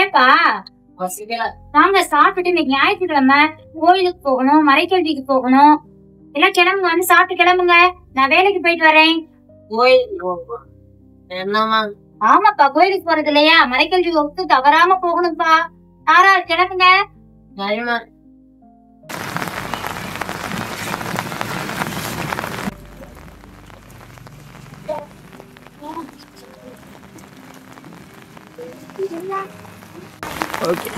ஏப்பா நாங்க சாப்பிட்டுட்டு இன்னைக்கு ஞாயிற்றுக்கிழமை கோயிலுக்கு போகணும், மறைக்கல்விக்கு போகணும். எல்லாம் கிளம்புங்க, வந்து சாப்பிட்டு கிளம்புங்க. நான் வேலைக்கு போயிட்டு வரேன். ஆமாப்பா, கோயிலுக்கு போறது இல்லையா? மறைக்கல்வி ஒத்து தவறாம போகணும்ப்பா. யாரா கிளம்புங்க. Okay.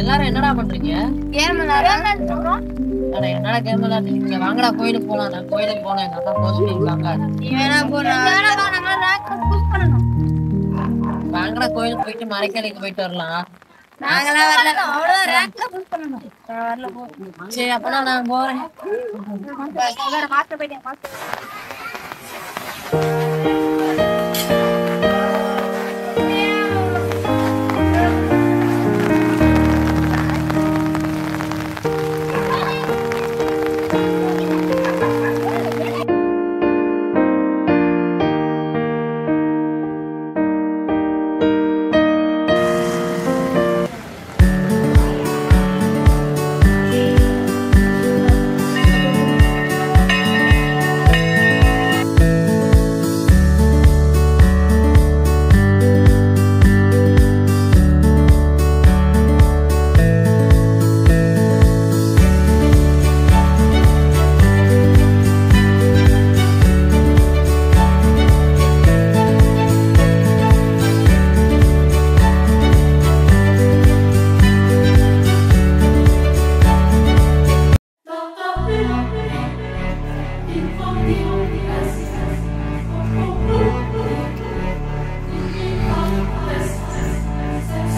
எல்லாரும் என்னடா பண்றீங்க? என்னடா கேம் விளையாடுறீங்க? வாங்கடா கோயிலுக்கு போலாம். நான் கோயிலுக்கு போனேன், நல்லா போஸ்டிருக்காங்க. வாங்கடா கோயிலுக்கு போயிட்டு மறைக்கலைக்கு போயிட்டு வரலாம். சரி அப்பனா நான் போறேன்.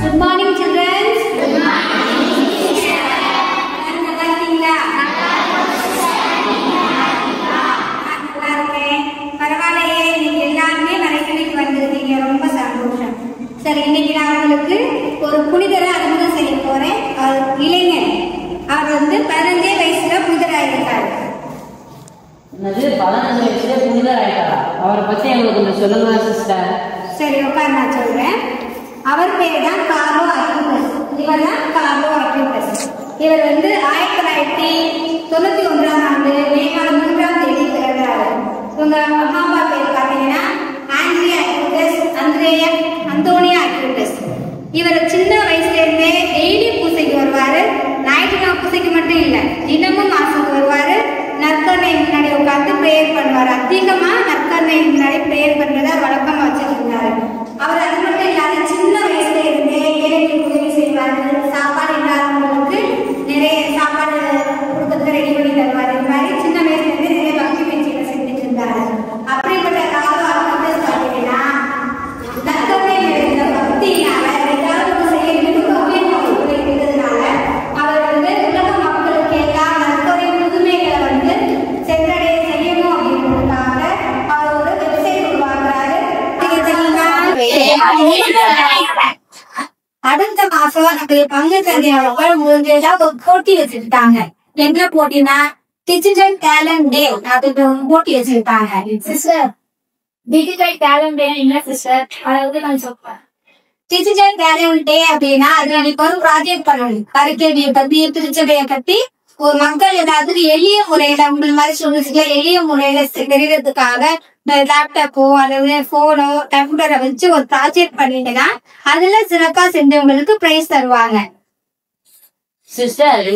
Good morning, children. Good morning, teacher. நல்லா இருக்கீங்களா? நல்லா இருக்கேன். பரவாயில்லையே, நீங்க எல்லாருமே மறைக்கலைக்கு வந்திருக்கீங்க. ரொம்ப சந்தோஷம். சரி, இன்னைக்கு நான் உங்களுக்கு ஒரு புனிதரை அறிமுகம் செய்ய போறேன். அவர் இளைஞர். அவர் 15 வயசுல புனிதராயிருக்காரு. என்னது 15 வயசுல புனிதராயிட்டாரா? அவரை பத்தி எங்களுக்கு கொஞ்சம் சொல்லுங்க சிஸ்டர். சரி, உட்கார், நான் சொல்றேன். அவர் பேர் தான் கார்லோ அக்யூட்டஸ். இவர் தான் கார்லோ அக்யூட்டஸ். இவர் 1991ஆம் ஆண்டு மே மாதம் 3ஆம் தேதி பிறந்தார். உங்க அம்மா அப்பா பேர் பார்த்தீங்கன்னா ஆண்ட்ரியா அக்யூட்டஸ், அந்தோனியா அக்யூட்டஸ். இவர் சின்ன வயசுல இருந்தே டெய்லி பூசைக்கு வருவாரு. ஞாயிற்றுக்கிழமை பூசைக்கு மட்டும் இல்ல, தினமும் மாசத்துக்கு வருவாரு. நற்கருணை முன்னாடி உட்கார்ந்து பிரேயர் பண்ணுவார். அதிகமா நற்கருணை முன்னாடி பிரேயர் பண்றத வழக்கமா வச்சுட்டு இருந்தாரு. அவர் அது மட்டும் இல்லாத சின்ன வயசுல இருந்தே ஏழைகளுக்கு உதவி செய்வாரு. சாப்பாடு இல்லாதவங்களுக்கு நிறைய சாப்பாடு கொடுக்கறதுக்கு ரெடி பண்ணி தருவாரு. இந்த மாதிரி சின்ன வயசுல இருந்தே நிறைய பக்தி முயற்சிகளை செஞ்சுட்டு இருந்தாரு. அப்படிப்பட்ட காலம் பார்த்தீங்கன்னா நற்கருணை இருந்த பக்தியினால ஏதாவது செய்ய இருக்கிறதுனால அவர் உலக மக்களுக்கு எல்லாம் நற்கருணை புதுமைகளை சென்றடைய செய்யணும் அப்படின்றதுக்காக அவர் ஒரு வெப்சைட் உருவாக்குறாரு. அடுத்த மாசம் நமக்கு பங்கு தந்தையாளர்கள் முடிஞ்சா ஒரு போட்டி வச்சிருக்காங்க. என்ன போட்டினா டிஜிட்டல் டேலண்ட் டே அப்படின்னு போட்டி வச்சிருக்காங்க. சிஸ்டர், டிஜிட்டல் டேலண்ட் டே என்ன சிஸ்டர்? அதாவது நான் சொல்றேன், டிஜிட்டல் டேலண்ட் டே அப்படின்னா அது எனக்கு ஒரு ப்ராஜெக்ட் பண்ணணும். கருக்கேடியை கட்டி திருச்சபையை கட்டி ஒரு மக்கள் ஏதாவது எளிய முறையில உங்கள் மாதிரி சொல்லுச்சுல எளிய முறையில தெரிகிறதுக்காக லேப்டாப்போ அல்லது போனோ கம்ப்யூட்டரை வச்சு ஒரு ப்ராஜெக்ட் பண்ணிட்டுனா அதுல சிறப்பா செஞ்சவங்களுக்கு பிரைஸ் தருவாங்க. சிஸ்டர்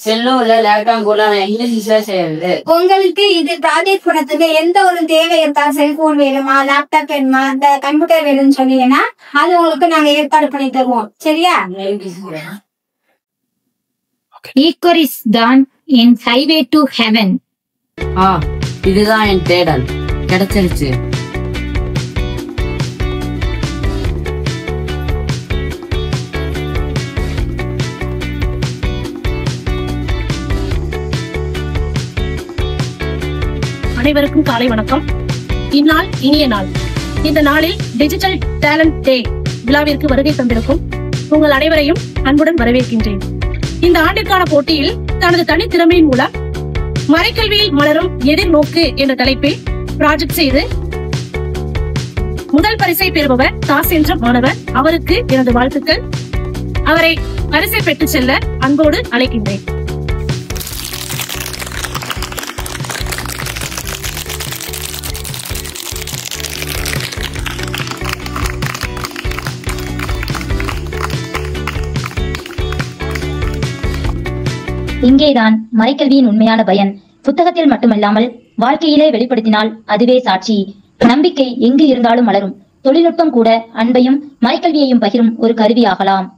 செல்லுல லேப்டாப் கூட செய்யறது. உங்களுக்கு இது ப்ராஜெக்ட் பண்ணதுக்கு எந்த ஒரு தேவை இருந்தா, செல்போன் வேணுமா, லேப்டாப் வேணுமா, இந்த கம்ப்யூட்டர் வேணும்னு சொன்னீங்கன்னா அது உங்களுக்கு நாங்க ஏற்பாடு பண்ணி தருவோம். சரியா? ஈக்வரிஸ் தான் என் ஹைவே டு ஹெவன். இதுதான் என் தேடல். கிடைச்சிருச்சு. அனைவருக்கும் காலை வணக்கம். இந்நாள் இனிய நாள். இந்த நாளில் டிஜிட்டல் டேலண்ட் டே விழாவிற்கு வருகை தந்திருக்கும் உங்கள் அனைவரையும் அன்புடன் வரவேற்கின்றேன். இந்த ஆண்டிற்கான போட்டியில் தனது தனித்திறமையின் மூலம் மறைக்கல்வியில் மலரும் எதிர்நோக்கு என்ற தலைப்பில் ப்ராஜெக்ட் செய்து முதல் பரிசை பெறுபவர் தாஸ் என்ற மாணவர். அவருக்கு எனது வாழ்த்துக்கள். அவரை பரிசை பெற்றுச் செல்ல அன்போடு அழைக்கின்றேன். இங்கேதான் மறைக்கல்வியின் உண்மையான பயன் புத்தகத்தில் மட்டுமல்லாமல் வாழ்க்கையிலே வெளிப்படுத்தினால் அதுவே சாட்சி. நம்பிக்கை எங்கு இருந்தாலும் மலரும். தொழில்நுட்பம் கூட அன்பையும் மறைக்கல்வியையும் பகிரும் ஒரு கருவி ஆகலாம்.